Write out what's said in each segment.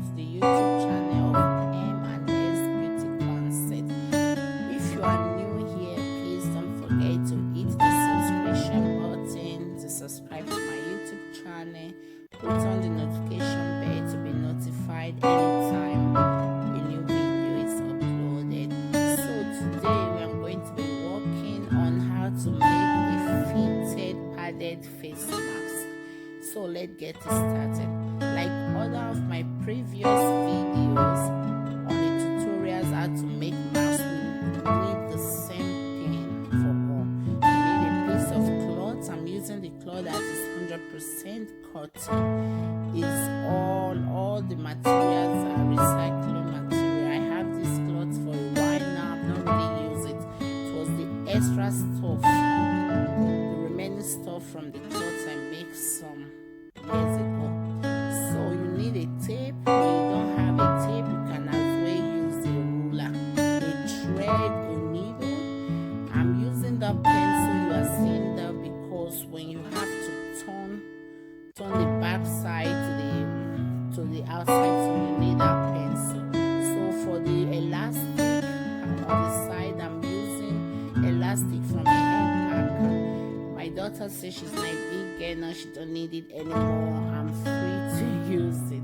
to the YouTube channel of M&S Beauty Concept. If you are new here, please don't forget to hit the subscription button to subscribe to my YouTube channel. Put on the notification bell to be notified anytime a new video is uploaded. So today we are going to be working on how to make a fitted padded face mask. So let's get it started. Like other of my previous videos on the tutorials how to make masks, we need the same thing for all. You need a piece of cloth. I'm using the cloth that is 100% cotton. It's all the materials are recycling material. I have this cloth for a while now. I've not really used it. It was the extra stuff, the remaining stuff from the cloth I make some years ago. So you need a tape. When you don't have a tape, you can as well use a ruler, a thread, a needle. I'm using the pencil you are seeing there because when you have to turn the back side to the outside, so you need that pencil. So for the elastic on the side, I'm using elastic from a head packer. My daughter says she's not a big girl now, she don't need it anymore. I'm free to use it.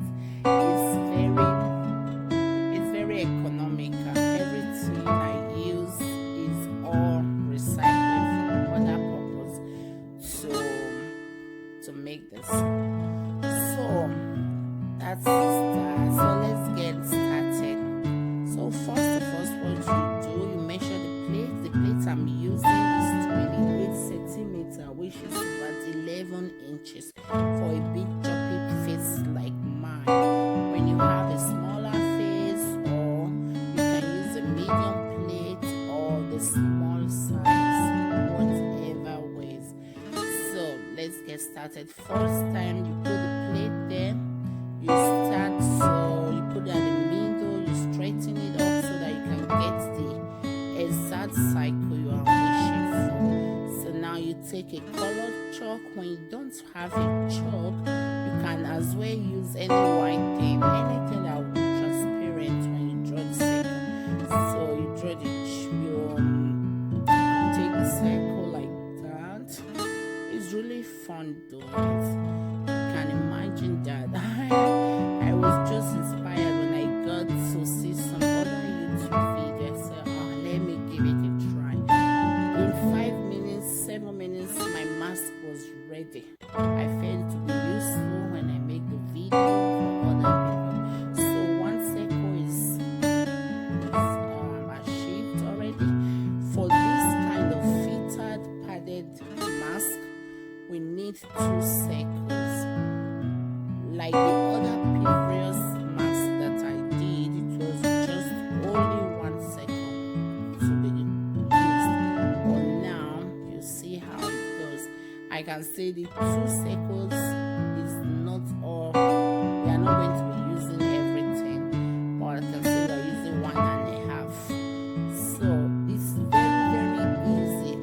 It's very economical. Everything I use is all recycling from other purpose to make this. So that's that. So let's get started. So first of all, what you do, you measure the plate. The plate I'm using is 28 centimeters, which is about 11 inches for a big choppy face like mine. When you have a smaller face, or you can use a medium plate or the small size, whatever ways. So let's get started. First time you put the plate there, you start, so you put it at the middle, you straighten it up so that you can get the exact cycle you are wishing for. So now you take a colored chalk. When you don't have a chalk, you can as well use any white thing, anything that will be transparent when you draw the circle. So you draw you take the circle like that. It's really fun doing it. You can imagine that. I was just inspired when I got to see some other YouTube videos. So let me give it a try. In 5 minutes, 7 minutes, my mask was ready. I felt to be useful when I make the video for other people. So one circle is achieved already. For this kind of fitted padded mask, we need 2 circles. Like the other previous mask that I did, it was just only 1 circle to be used. But now you see how it goes. I can say the 2 circles is not all. We are not going to be using everything, but I can say we are using 1.5. So it's very easy.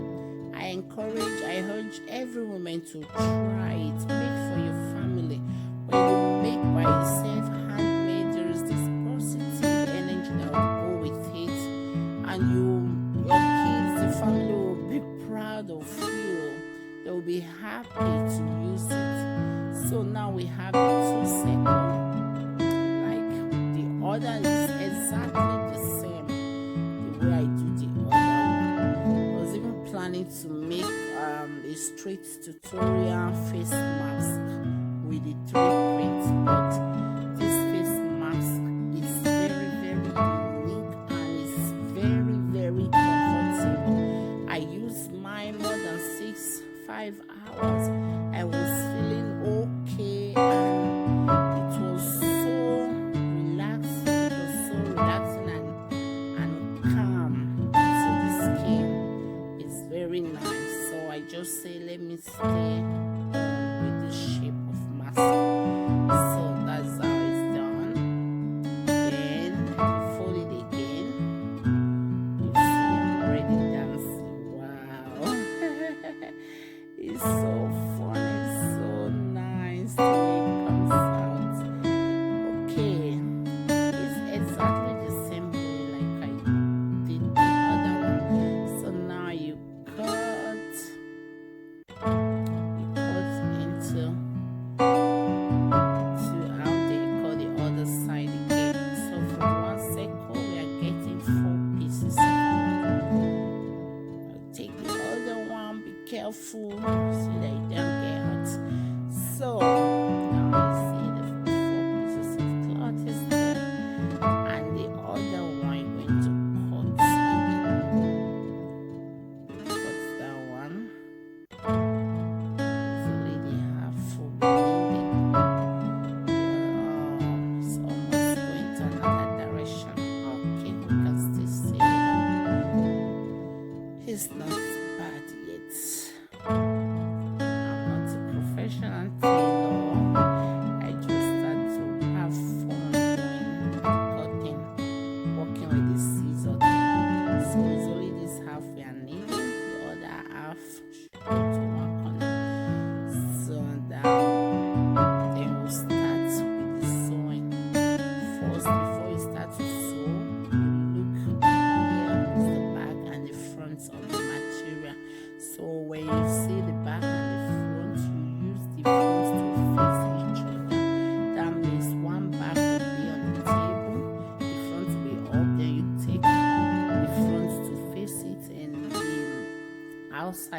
I urge every woman to try it. Make for your family. When you make by yourself, handmade, there is this positive energy that will go with it, and your kids, the family will be proud of you. They will be happy to use it. So now we have the 2 circles. Like the other is exactly the same the way I do the other one. I was even planning to make a straight tutorial face mask with the 3 prints, but this face mask is very unique and it's very comfortable. I used mine more than 5 hours. I was feeling okay and it was so relaxing and calm. So the skin is very nice. So I just say let me stay with the shape of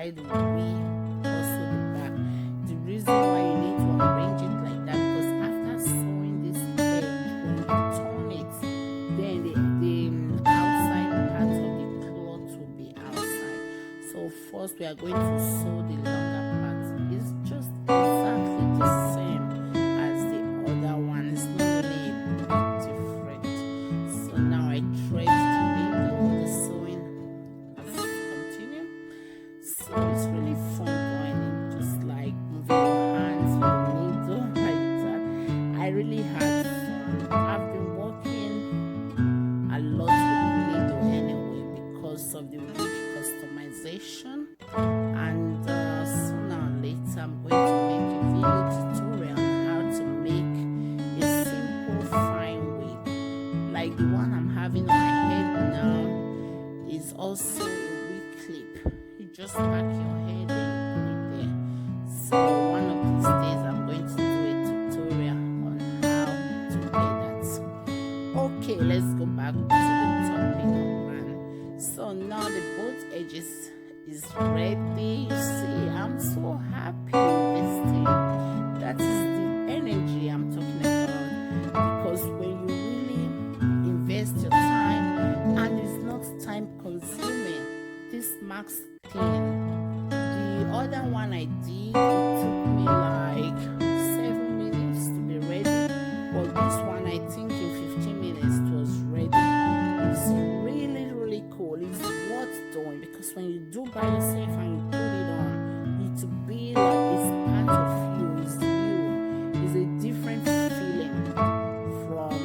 side will be also the back. The reason why you need to arrange it like that, because after sewing this edge, when you turn it, then the outside part of the cloth will be outside. So first we are going to sew the longer part. It's just exactly the same as the other one. It's not really a big different. So now I thread the needle. The sewing has continued. So it's really fun doing it, just like moving your hands with the needle like that. I really had fun. I've been working a lot with needle anyway because of the rich customization, and sooner or later I'm going to make a video tutorial on how to make a simple fine wig. Like the one I'm having on my head now is also a wig clip. You just pack your head and put it there. So one of these days I'm going to do a tutorial on how to get that. Okay, let's go back to the topic of man. So now the both edges is ready. You see, I'm so happy with this thing. That is the energy I'm talking about, because when you really invest your time and it's not time consuming, this max thing. The other one I did, it took me like 7 minutes to be ready, but this one I think in 15 minutes it was ready. It's really cool. It's worth doing, because when you do by yourself and you put it on, it will be like it's part of you. It's you. It's a different feeling from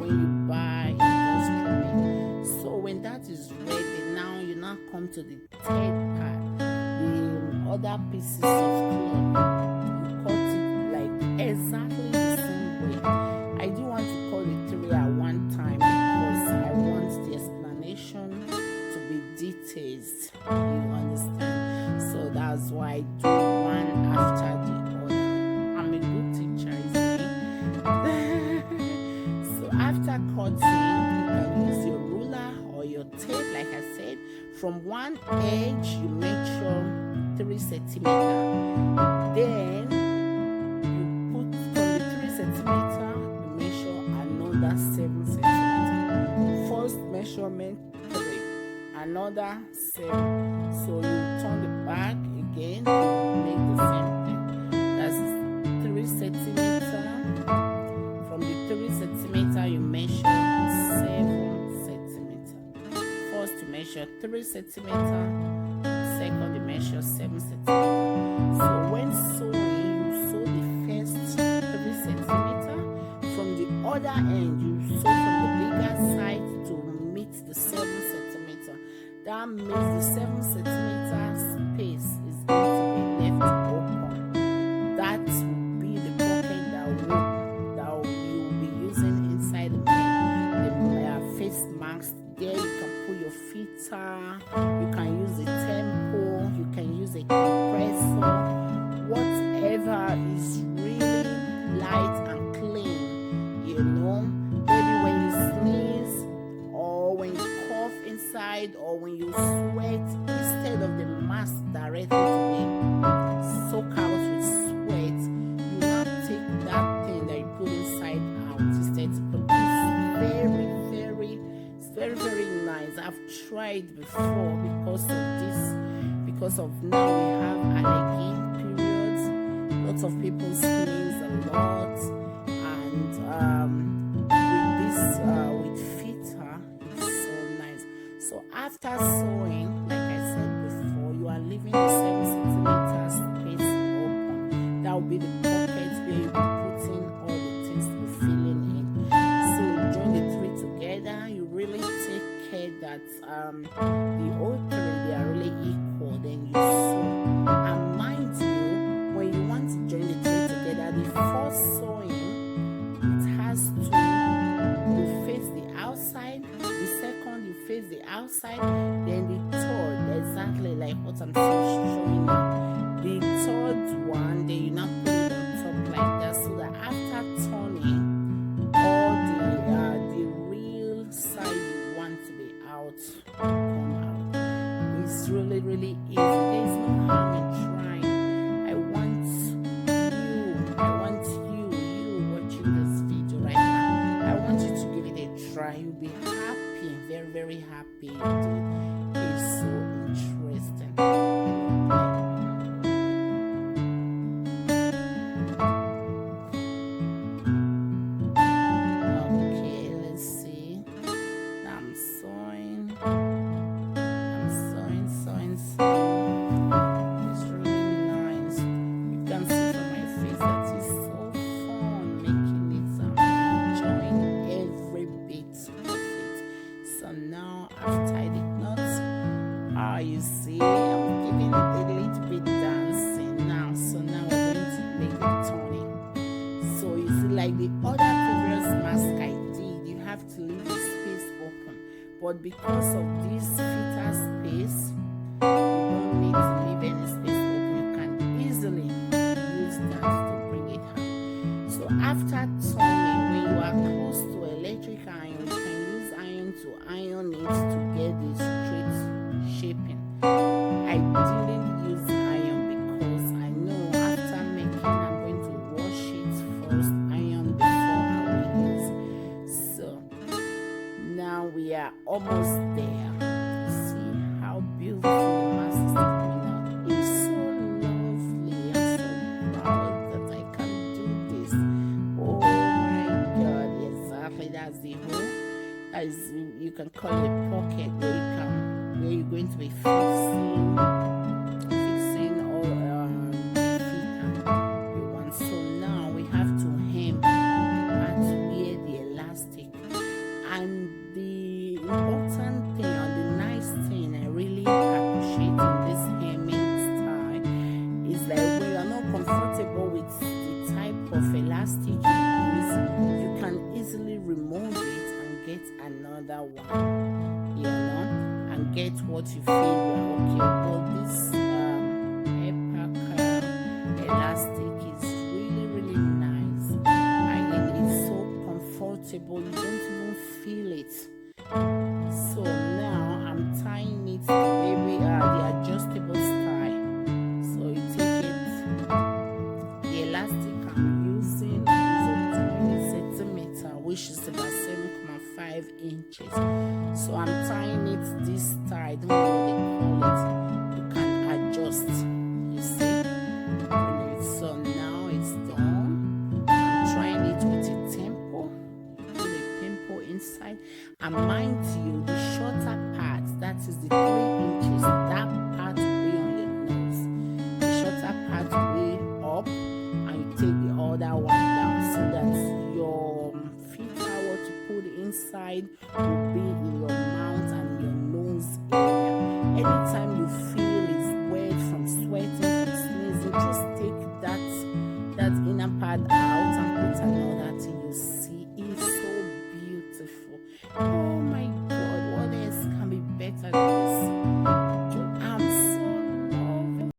when you buy industrially. So when that is ready, now you now come to the third part, the other pieces of cloth. You cut it like exactly the same way. I do want to cut the 3 at one time because I want the explanation to be detailed. You understand? So that's why I do one after the other. I'm a good teacher, isn't it? So after cutting, you can use your ruler or your tape, like I said. From one edge, you make sure 3 centimeters. Then you put from the 3 centimeters, you measure another 7 centimeters. First measurement 3, another 7. So you turn the back again, you make the same thing. That's 3 centimeters. From the 3 centimeters, you measure 7 centimeters. First you measure 3 centimeters, second you measure 7 centimeters. So when sewing, you sew the first 3 centimeters. From the other end, you sew from the bigger side to meet the 7 centimeters. That means the 7 centimeter space is going to be left open. That will be the pocket that you will be using inside the face mask. There you can put your filter, you can use a tempo, you can use a compressor, whatever is really light and clean, you know. Maybe when you sneeze or when you cough inside or when you sweat, instead of the mask directly to be soak out with sweat, you now take that thing that you put inside out instead to put. It's very nice. I've tried before because of this, because of now we have allergy periods. Lots of people sneeze a lot, and with filter, it's so nice. So after sewing, like I said before, you are leaving the 7 centimeters space open. That will be the pocket where you be putting all the things to be filling in. So you join the 3 together. You really take care that the whole 3 they are really equal. Then you sew. And mind you, when you want to join the 3 together, the first sewing, it has to, you face the outside. The second, you face the outside. Then the third, exactly like what I'm showing now. The third one, then you now put it on top like that, so that after turning, all the real side you want to be out come out. It's really easy. There's no see, like the other previous mask I did, you have to leave the space open, but because of this filter space, you don't need to leave any space open. You can easily use that to bring it out. So after turning, when you are close to electric iron, you can use iron to iron it to get the straight shaping. I didn't use iron because I know after making I'm going to wash it first, iron before I will use. So now we are almost there. See how beautiful the mask is coming out. It's so lovely. I'm so proud that I can do this. Oh my god, exactly, that's the hole. As you can call it pocket, where you're going to be fixing all filter you want. So now we have to hem and wear the elastic. And the important thing, or the nice thing I really appreciate in this hemming style is that when you're not comfortable with the type of elastic you use, you can easily remove it and get another one, you know, and get what you feel you're okay. But this alpaca elastic is really nice. I mean, it's so comfortable, you don't even feel it. So now I'm tying it maybe the adjustable style. So you take it, the elastic I'm using is a 20 centimeter, which is about 7.5 inches. So I'm tying it this style. I don't know what they call it. You can adjust, you see. So now it's done. I'm trying it with a tempo. Put a tempo inside. And mind you, the shorter part, that is the 3 inches, that part will be on your nose. The shorter part way up, and you take the other one down, so that your filter, what you put inside, will be in your mouth and your nose area. Anytime you feel it's wet from sweating, from sneezing, just take that inner part out